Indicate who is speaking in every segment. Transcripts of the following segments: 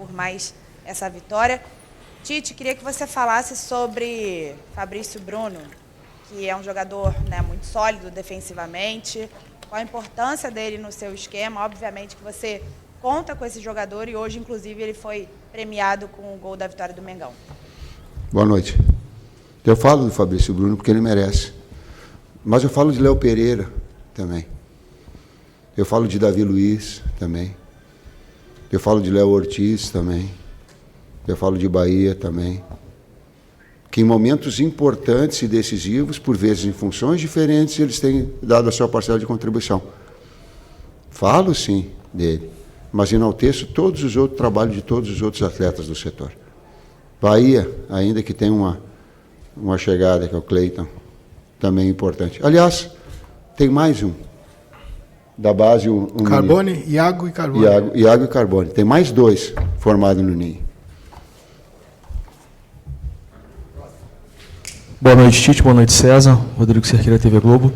Speaker 1: por mais essa vitória. Tite, queria que você falasse sobre Fabrício Bruno, que é um jogador, né, muito sólido defensivamente. Qual a importância dele no seu esquema? Obviamente que você conta com esse jogador e hoje, inclusive, ele foi premiado com o gol da vitória do Mengão.
Speaker 2: Boa noite. Eu falo do Fabrício Bruno porque ele merece. Mas eu falo de Léo Pereira também. Eu falo de Davi Luiz também. Eu falo de Léo Ortiz também. Eu falo de Bahia também. Que em momentos importantes e decisivos, por vezes em funções diferentes, eles têm dado a sua parcela de contribuição. Falo, sim, dele, mas enalteço todos os outros trabalhos de todos os outros atletas do setor. Bahia, ainda que tem uma chegada, que é o Cleiton, também importante. Aliás, tem mais um, da base...
Speaker 3: Carbone, menino. Iago e Carbone.
Speaker 2: Iago e Carbone. Tem mais 2 formados no Ninho.
Speaker 4: Boa noite, Tite. Boa noite, César. Rodrigo Cerqueira, TV Globo.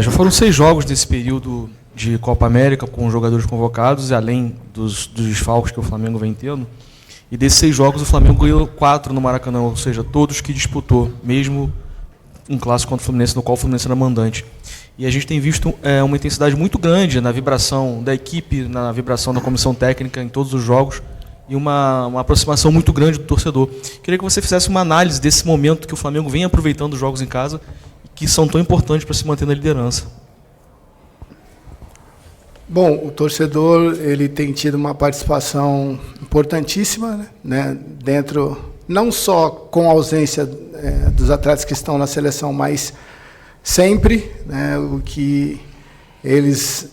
Speaker 4: Já foram 6 jogos desse período de Copa América com jogadores convocados, e além dos desfalques que o Flamengo vem tendo. E desses 6 jogos, o Flamengo ganhou 4 no Maracanã, ou seja, todos que disputou, mesmo um clássico contra o Fluminense, no qual o Fluminense era mandante. E a gente tem visto uma intensidade muito grande na vibração da equipe, na vibração da comissão técnica em todos os jogos, e uma aproximação muito grande do torcedor. Queria que você fizesse uma análise desse momento que o Flamengo vem aproveitando os jogos em casa, que são tão importantes para se manter na liderança.
Speaker 3: Bom, o torcedor ele tem tido uma participação importantíssima, né, dentro, não só com a ausência dos atletas que estão na seleção, mas sempre, né, o que eles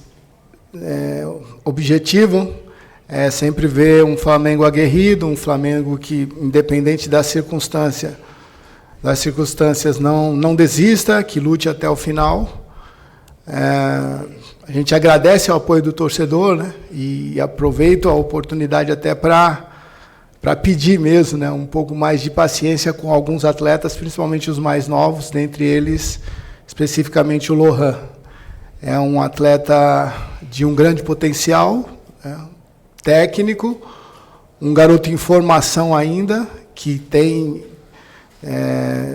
Speaker 3: objetivam é sempre ver um Flamengo aguerrido, um Flamengo que, independente das circunstâncias não desista, que lute até o final. A gente agradece o apoio do torcedor, né, e aproveito a oportunidade até para pedir mesmo, né, um pouco mais de paciência com alguns atletas, principalmente os mais novos, dentre eles, especificamente o Lohan. É um atleta de um grande potencial, técnico, um garoto em formação ainda, que tem...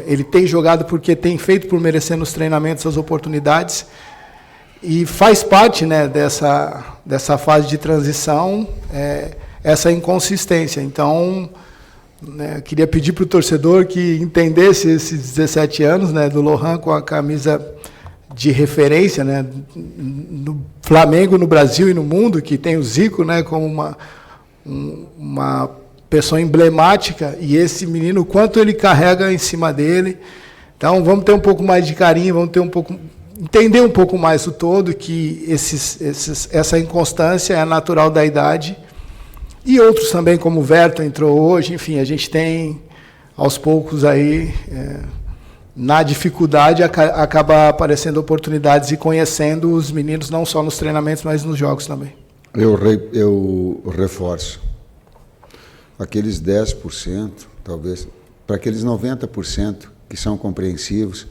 Speaker 3: ele tem jogado porque tem feito por merecer nos treinamentos as oportunidades, e faz parte, né, dessa fase de transição, essa inconsistência. Então, né, queria pedir para o torcedor que entendesse esses 17 anos, né, do Lohan com a camisa de referência, né, no Flamengo, no Brasil e no mundo, que tem o Zico, né, como uma pessoa emblemática, e esse menino, o quanto ele carrega em cima dele. Então, vamos ter um pouco mais de carinho, vamos ter entender um pouco mais o todo, que essa inconstância é natural da idade. E outros também, como o Verto entrou hoje, enfim, a gente tem, aos poucos aí... na dificuldade, acaba aparecendo oportunidades e conhecendo os meninos, não só nos treinamentos, mas nos jogos também.
Speaker 2: Eu reforço. Aqueles 10%, talvez, para aqueles 90% que são compreensivos,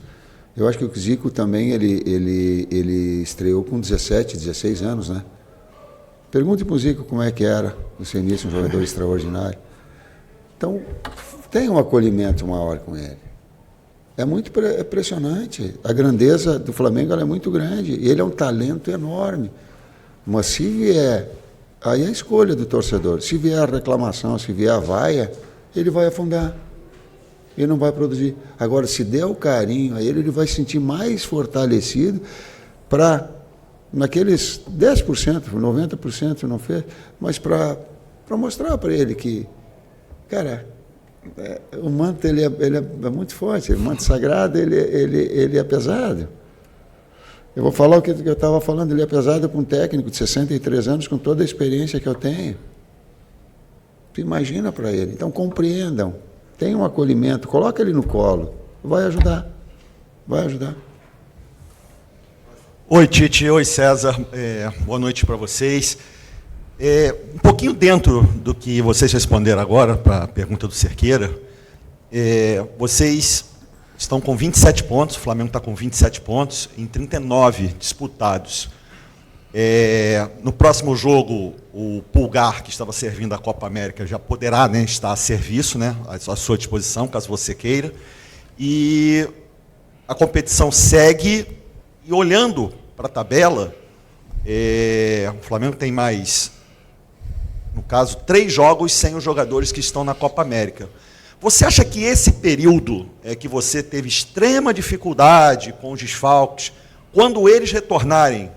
Speaker 2: eu acho que o Zico também, ele estreou com 17, 16 anos, né? Pergunte para o Zico como é que era o seu início, um jogador extraordinário. Então, tem um acolhimento maior com ele. É muito impressionante. A grandeza do Flamengo ela é muito grande. E ele é um talento enorme. Mas se vier... Aí é a escolha do torcedor. Se vier a reclamação, se vier a vaia, ele vai afundar. Ele não vai produzir. Agora, se der o carinho a ele, ele vai se sentir mais fortalecido para, naqueles 10%, 90% não fez, mas para mostrar para ele que, cara... o manto ele é muito forte, o manto sagrado ele é pesado. Eu vou falar o que eu estava falando, ele é pesado para um técnico de 63 anos, com toda a experiência que eu tenho. Tu imagina para ele. Então compreendam, tenham um acolhimento, coloca ele no colo, vai ajudar, vai ajudar.
Speaker 5: Oi, Tite, oi, César, boa noite para vocês. Um pouquinho dentro do que vocês responderam agora, para a pergunta do Cerqueira, vocês estão com 27 pontos, o Flamengo está com 27 pontos, em 39 disputados. No próximo jogo, o Pulgar, que estava servindo a Copa América, já poderá, né, estar a serviço, né, à sua disposição, caso você queira. E a competição segue, e olhando para a tabela, o Flamengo tem mais, no caso, 3 jogos sem os jogadores que estão na Copa América. Você acha que esse período que você teve extrema dificuldade com os desfalques, quando eles retornarem,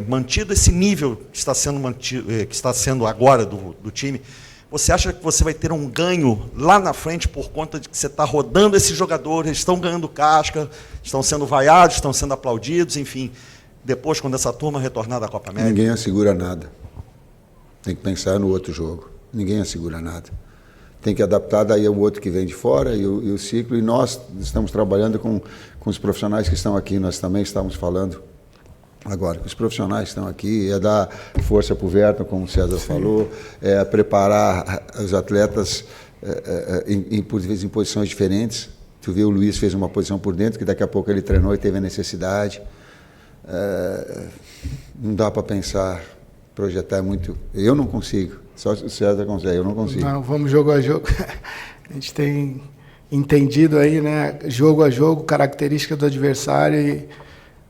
Speaker 5: mantido esse nível que está sendo mantido, que está sendo agora do time, você acha que você vai ter um ganho lá na frente por conta de que você está rodando esses jogadores, eles estão ganhando casca, estão sendo vaiados, estão sendo aplaudidos, enfim, depois, quando essa turma retornar da Copa América?
Speaker 2: Ninguém assegura nada. Tem que pensar no outro jogo. Ninguém assegura nada. Tem que adaptar daí ao outro que vem de fora e o ciclo. E nós estamos trabalhando com os profissionais que estão aqui. Nós também estamos falando agora que os profissionais que estão aqui, dar força para o Verton, como o César falou, preparar os atletas por vezes em posições diferentes. Tu vê, o Luiz fez uma posição por dentro, que daqui a pouco ele treinou e teve a necessidade. Não dá para pensar, projetar muito. Eu não consigo, só o César consegue, eu não consigo.
Speaker 3: Não, vamos jogo a jogo. A gente tem entendido aí, né, jogo a jogo, característica do adversário e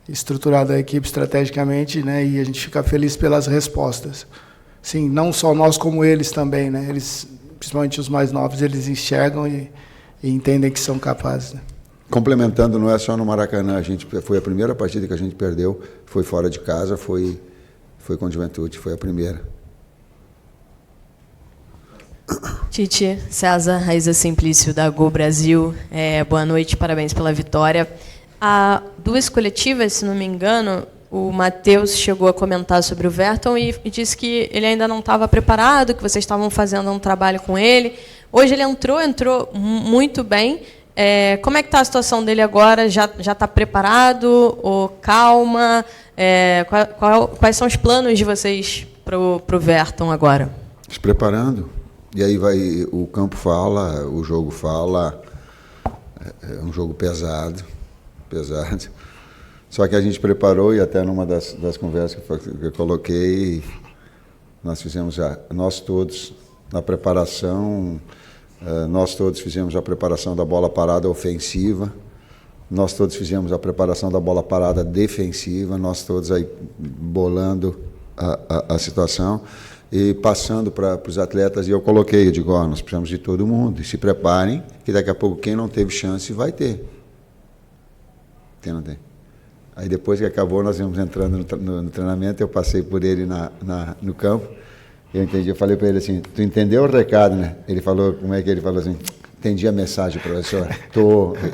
Speaker 3: estruturado a equipe estrategicamente, né, e a gente fica feliz pelas respostas. Sim, não só nós como eles também, né, eles, principalmente os mais novos, eles enxergam e entendem que são capazes, né.
Speaker 2: Complementando, não é só no Maracanã, foi a primeira partida que a gente perdeu, foi fora de casa, foi com o Juventude, foi a primeira.
Speaker 6: Tite, César, Raíza Simplício, da Gol Brasil, boa noite, parabéns pela vitória. Há 2 coletivas, se não me engano, o Matheus chegou a comentar sobre o Verton e disse que ele ainda não estava preparado, que vocês estavam fazendo um trabalho com ele. Hoje ele entrou muito bem. Como é que está a situação dele agora? Já está preparado? Ou calma? Quais são os planos de vocês para o Verton agora?
Speaker 2: Se preparando. E aí o campo fala, o jogo fala. É um jogo pesado. Só que a gente preparou, e até numa das conversas que eu coloquei, nós todos, na preparação, nós todos fizemos a preparação da bola parada ofensiva, nós todos fizemos a preparação da bola parada defensiva, nós todos aí bolando a situação e passando para os atletas, e eu digo, nós precisamos de todo mundo, e se preparem, que daqui a pouco quem não teve chance vai ter. Quem não tem. Aí depois que acabou, nós íamos entrando no treinamento, eu passei por ele no campo, eu falei para ele assim, tu entendeu o recado, né? Ele falou, como é que ele falou assim, entendi a mensagem, professor.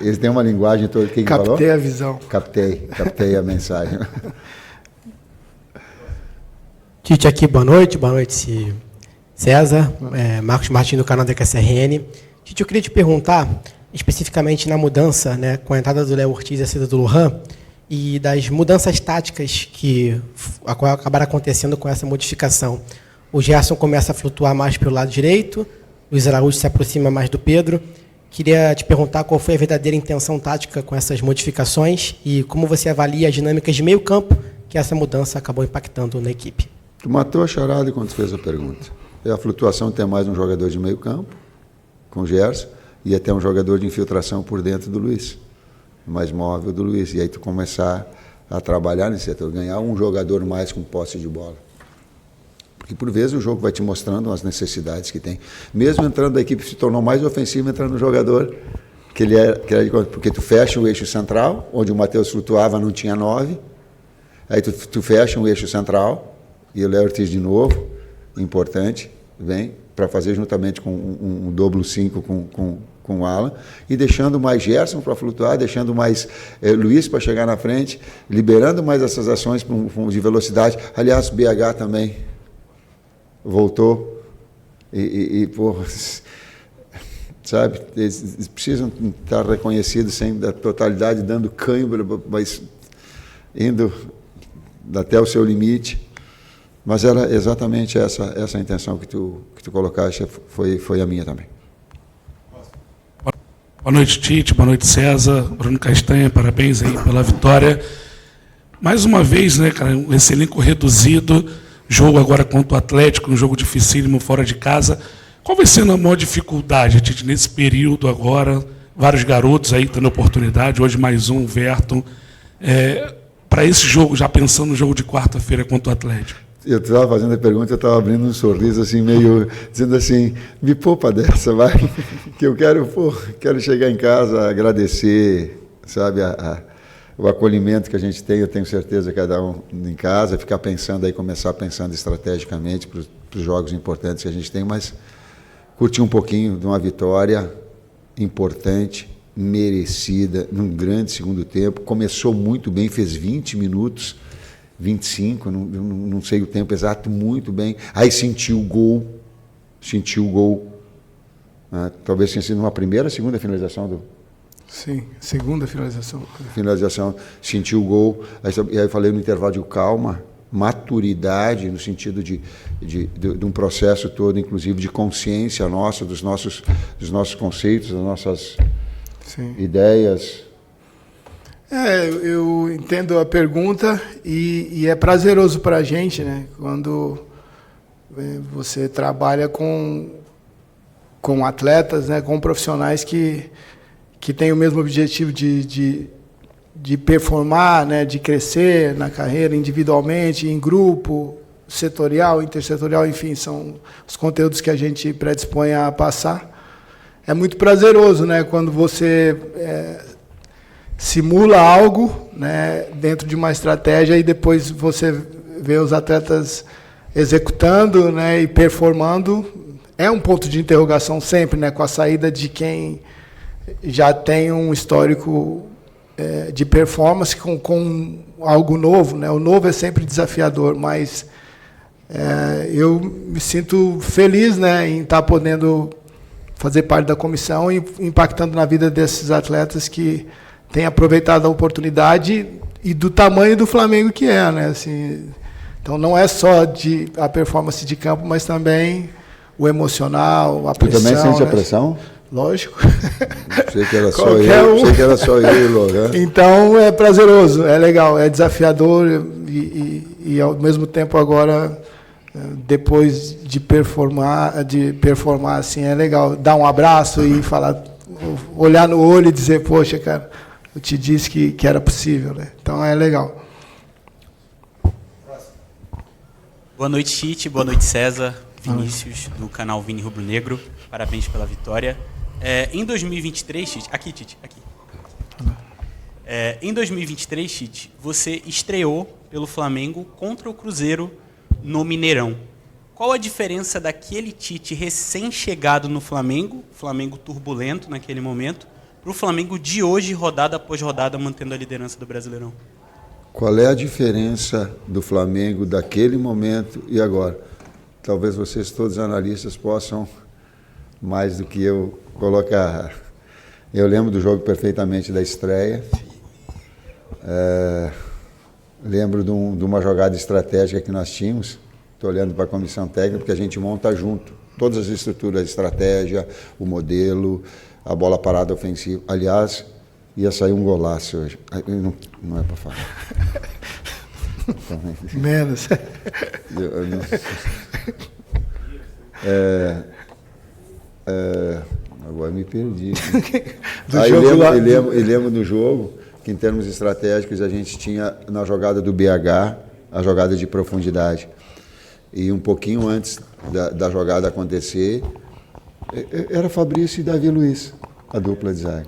Speaker 2: Eles têm uma linguagem toda. Que
Speaker 3: Captei
Speaker 2: falou?
Speaker 3: A visão.
Speaker 2: Captei a mensagem.
Speaker 7: Tite aqui, boa noite César, Marcos Martins do canal da QSRN. Tite, eu queria te perguntar, especificamente na mudança, né, com a entrada do Léo Ortiz e a saída do Lohan, e das mudanças táticas que acabaram acontecendo com essa modificação. O Gerson começa a flutuar mais pelo lado direito, Luiz Araújo se aproxima mais do Pedro. Queria te perguntar qual foi a verdadeira intenção tática com essas modificações e como você avalia as dinâmicas de meio campo que essa mudança acabou impactando na equipe.
Speaker 2: Tu matou a charada quando fez a pergunta. É a flutuação de ter mais um jogador de meio campo, com o Gerson, e até um jogador de infiltração por dentro do Luiz, mais móvel do Luiz. E aí tu começar a trabalhar nesse setor, ganhar um jogador mais com posse de bola. Porque por vezes o jogo vai te mostrando as necessidades que tem. Mesmo entrando, a equipe se tornou mais ofensiva entrando no jogador, que ele era porque tu fecha o eixo central, onde o Matheus flutuava, não tinha 9. Aí tu fecha um eixo central, e o Léo Ortiz de novo, importante, vem para fazer juntamente com um dobro 5 com o Alan, e deixando mais Gerson para flutuar, deixando mais Luiz para chegar na frente, liberando mais essas ações de velocidade. Aliás, o BH também voltou porra, sabe, eles precisam estar reconhecidos sem da totalidade, dando cãibra, mas indo até o seu limite. Mas era exatamente essa a intenção que tu colocaste, foi a minha também.
Speaker 8: Boa noite, Tite, boa noite, César, Bruno Castanha, parabéns aí pela vitória. Mais uma vez, né, cara, esse elenco reduzido, jogo agora contra o Atlético, um jogo dificílimo fora de casa. Qual vai ser a maior dificuldade, Tite, nesse período agora? Vários garotos aí tendo oportunidade, hoje mais um, o Verton. Para esse jogo, já pensando no jogo de quarta-feira contra o Atlético?
Speaker 2: Eu estava fazendo a pergunta, eu estava abrindo um sorriso assim, meio dizendo assim, me poupa dessa, vai, que eu quero chegar em casa, agradecer, sabe, o acolhimento que a gente tem, eu tenho certeza, cada um em casa, ficar pensando aí, começar pensando estrategicamente para os jogos importantes que a gente tem, mas curtir um pouquinho de uma vitória importante, merecida, num grande segundo tempo, começou muito bem, fez 20 minutos, 25, não sei o tempo exato, muito bem, aí sentiu o gol, né? Talvez tenha sido uma primeira, segunda finalização
Speaker 3: Sim, segunda finalização.
Speaker 2: Sentiu o gol, aí eu falei no intervalo de calma, maturidade, no sentido de um processo todo, inclusive de consciência nossa, dos nossos conceitos, das nossas ideias.
Speaker 3: Eu entendo a pergunta e é prazeroso para a gente, né? Quando você trabalha com atletas, né? Com profissionais que têm o mesmo objetivo de performar, né? De crescer na carreira individualmente, em grupo, setorial, intersetorial, enfim, são os conteúdos que a gente predispõe a passar. É muito prazeroso, né? Quando você simula algo, né, dentro de uma estratégia e depois você vê os atletas executando, né, e performando. É um ponto de interrogação sempre, né, com a saída de quem já tem um histórico de performance com algo novo, né? O novo é sempre desafiador, mas eu me sinto feliz, né, em estar podendo fazer parte da comissão e impactando na vida desses atletas que têm aproveitado a oportunidade e do tamanho do Flamengo que é, né? Assim, então não é só a performance de campo, mas também o emocional, a pressão.
Speaker 2: Tu também sente, né, a pressão?
Speaker 3: Lógico.
Speaker 2: Sei que era só eu, sei que era só eu e o Logan.
Speaker 3: Então é prazeroso, é legal, é desafiador e ao mesmo tempo agora, depois de performar assim, é legal dar um abraço e falar, olhar no olho e dizer, poxa, cara, eu te disse que era possível, né? Então é legal.
Speaker 9: Boa noite, Tite. Boa noite, César. Vinícius, do canal Vini Rubro Negro. Parabéns pela vitória. Em 2023, Tite... Aqui, Tite. Aqui. Em 2023, Tite, você estreou pelo Flamengo contra o Cruzeiro no Mineirão. Qual a diferença daquele Tite recém-chegado no Flamengo turbulento naquele momento, para o Flamengo de hoje, rodada após rodada, mantendo a liderança do Brasileirão?
Speaker 2: Qual é a diferença do Flamengo daquele momento e agora? Talvez vocês, todos analistas, possam, mais do que eu, colocar. Eu lembro do jogo perfeitamente da estreia. Lembro de uma jogada estratégica que nós tínhamos. Estou olhando para a comissão técnica, porque a gente monta junto todas as estruturas, a estratégia, o modelo, a bola parada ofensiva. Aliás, ia sair um golaço hoje. Não é para falar.
Speaker 3: Menos.
Speaker 2: Agora me perdi. Aí lembro do jogo que, em termos estratégicos, a gente tinha na jogada do BH a jogada de profundidade. E um pouquinho antes da jogada acontecer, era Fabrício e Davi Luiz, a dupla de zaga.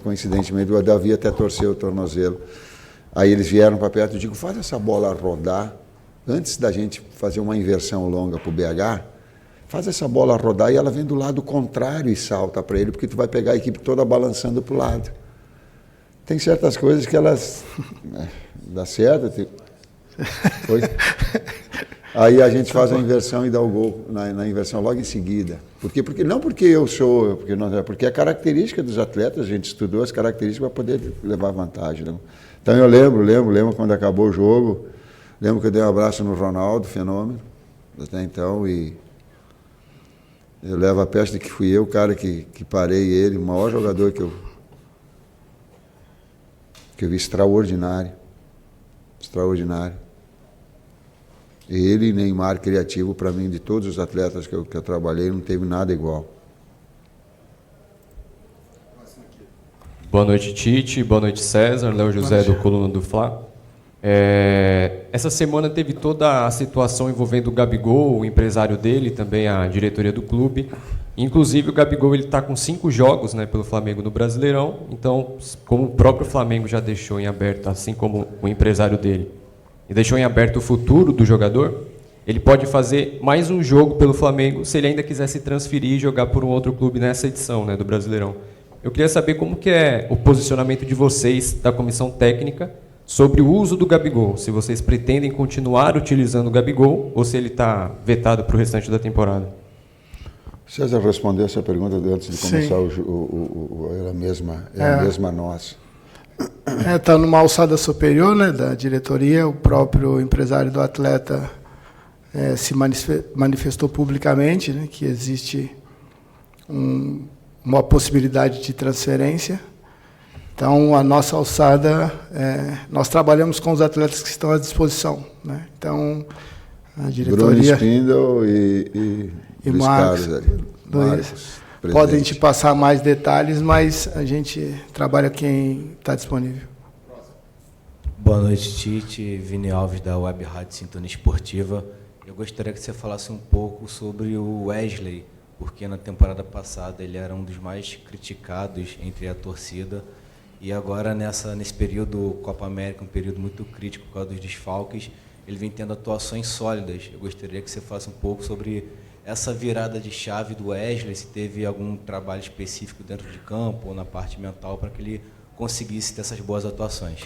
Speaker 2: Coincidentemente, o Davi até torceu o tornozelo. Aí eles vieram para perto e digo, faz essa bola rodar, antes da gente fazer uma inversão longa para o BH, faz essa bola rodar e ela vem do lado contrário e salta para ele, porque tu vai pegar a equipe toda balançando para o lado. Tem certas coisas que elas... dá certo. Foi. Aí a gente faz a inversão e dá o gol na inversão logo em seguida. Porque não porque eu sou, porque é característica dos atletas, a gente estudou as características para poder levar vantagem. Não? Então eu lembro quando acabou o jogo, lembro que eu dei um abraço no Ronaldo, fenômeno, até então, e eu levo a peste de que fui eu o cara que parei ele, o maior jogador que eu vi, extraordinário. Ele, Neymar, criativo, para mim, de todos os atletas que eu trabalhei, não teve nada igual.
Speaker 10: Boa noite, Tite. Boa noite, César. Léo José, do Coluna do Fla. Essa semana teve toda a situação envolvendo o Gabigol, o empresário dele, também a diretoria do clube. Inclusive, o Gabigol está com 5 jogos, né, pelo Flamengo no Brasileirão. Então, como o próprio Flamengo já deixou em aberto, assim como o empresário dele, e deixou em aberto o futuro do jogador, ele pode fazer mais um jogo pelo Flamengo se ele ainda quiser se transferir e jogar por um outro clube nessa edição, né, do Brasileirão. Eu queria saber como que é o posicionamento de vocês, da comissão técnica, sobre o uso do Gabigol. Se vocês pretendem continuar utilizando o Gabigol ou se ele está vetado para o restante da temporada.
Speaker 2: César respondeu essa pergunta antes de começar a mesma nossa.
Speaker 3: Está numa alçada superior, né, da diretoria. O próprio empresário do atleta se manifestou publicamente, né, que existe uma possibilidade de transferência. Então, a nossa alçada, nós trabalhamos com os atletas que estão à disposição, né? Então, a diretoria...
Speaker 2: Bruno Spindel e
Speaker 3: Marcos podem te passar mais detalhes, mas a gente trabalha quem está disponível.
Speaker 11: Boa noite, Tite. Vini Alves, da Web Rádio Sintonia Esportiva. Eu gostaria que você falasse um pouco sobre o Wesley, porque na temporada passada ele era um dos mais criticados entre a torcida, e agora nesse período Copa América, um período muito crítico por causa dos desfalques, ele vem tendo atuações sólidas. Eu gostaria que você falasse um pouco sobre essa virada de chave do Wesley, se teve algum trabalho específico dentro de campo ou na parte mental para que ele conseguisse ter essas boas atuações.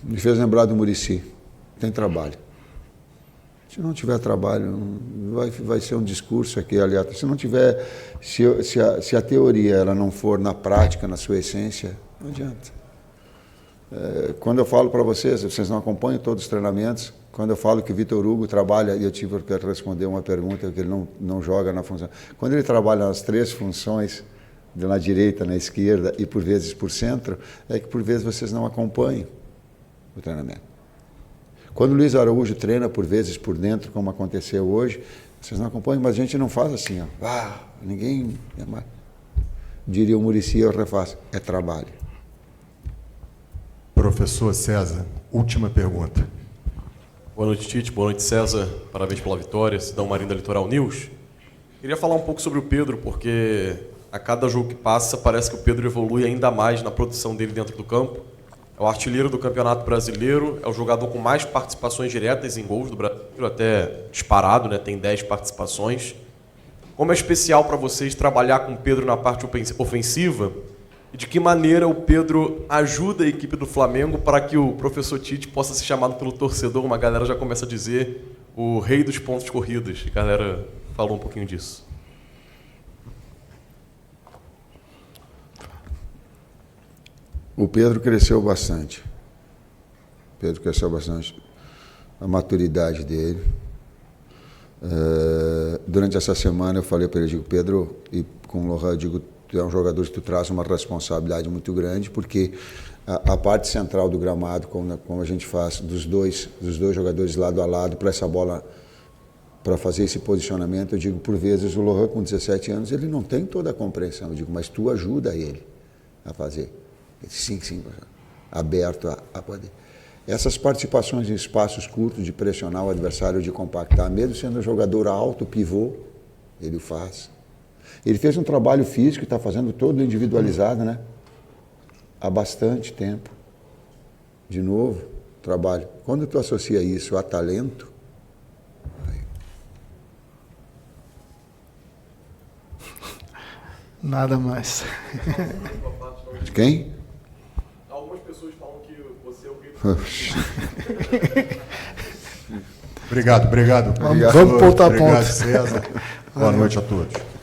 Speaker 2: Me fez lembrar do Muricy. Tem trabalho. Se não tiver trabalho, vai ser um discurso aqui, aliás. Se não tiver, se a teoria ela não for na prática, na sua essência, não adianta. Quando eu falo para vocês não acompanham todos os treinamentos, quando eu falo que o Vitor Hugo trabalha, e eu tive que responder uma pergunta, que ele não joga na função. Quando ele trabalha nas 3 funções, na direita, na esquerda e por vezes por centro, é que por vezes vocês não acompanham o treinamento. Quando o Luiz Araújo treina por vezes por dentro, como aconteceu hoje, vocês não acompanham, mas a gente não faz assim, ó. Ninguém... Diria o Muricy, eu refaço, é trabalho.
Speaker 12: Professor César, última pergunta.
Speaker 13: Boa noite, Tite. Boa noite, César. Parabéns pela vitória. Cidão Marinho da Litoral News. Queria falar um pouco sobre o Pedro, porque a cada jogo que passa, parece que o Pedro evolui ainda mais na produção dele dentro do campo. É o artilheiro do Campeonato Brasileiro, é o jogador com mais participações diretas em gols do Brasil, até disparado, né? Tem 10 participações. Como é especial para vocês trabalhar com o Pedro na parte ofensiva? E de que maneira o Pedro ajuda a equipe do Flamengo para que o professor Tite possa ser chamado pelo torcedor? Uma galera já começa a dizer o rei dos pontos corridos. A galera falou um pouquinho disso.
Speaker 2: O Pedro cresceu bastante. A maturidade dele. Durante essa semana eu falei para ele, digo, Pedro, e com o Lohan, digo, tu é um jogador que tu traz uma responsabilidade muito grande, porque a parte central do gramado, como a gente faz, dos dois jogadores lado a lado, para essa bola, para fazer esse posicionamento, eu digo, por vezes o Lohan com 17 anos, ele não tem toda a compreensão, eu digo, mas tu ajuda ele a fazer. Sim, aberto a poder. Essas participações em espaços curtos, de pressionar o adversário, de compactar, mesmo sendo um jogador alto, pivô, ele faz. Ele fez um trabalho físico, está fazendo todo individualizado, né? Há bastante tempo. De novo, trabalho. Quando tu associa isso a talento,
Speaker 3: nada mais.
Speaker 2: De quem?
Speaker 13: Algumas pessoas falam que você é o rei.
Speaker 12: Obrigado.
Speaker 3: Vamos voltar a ponto.
Speaker 12: Obrigado, César. Boa noite a todos.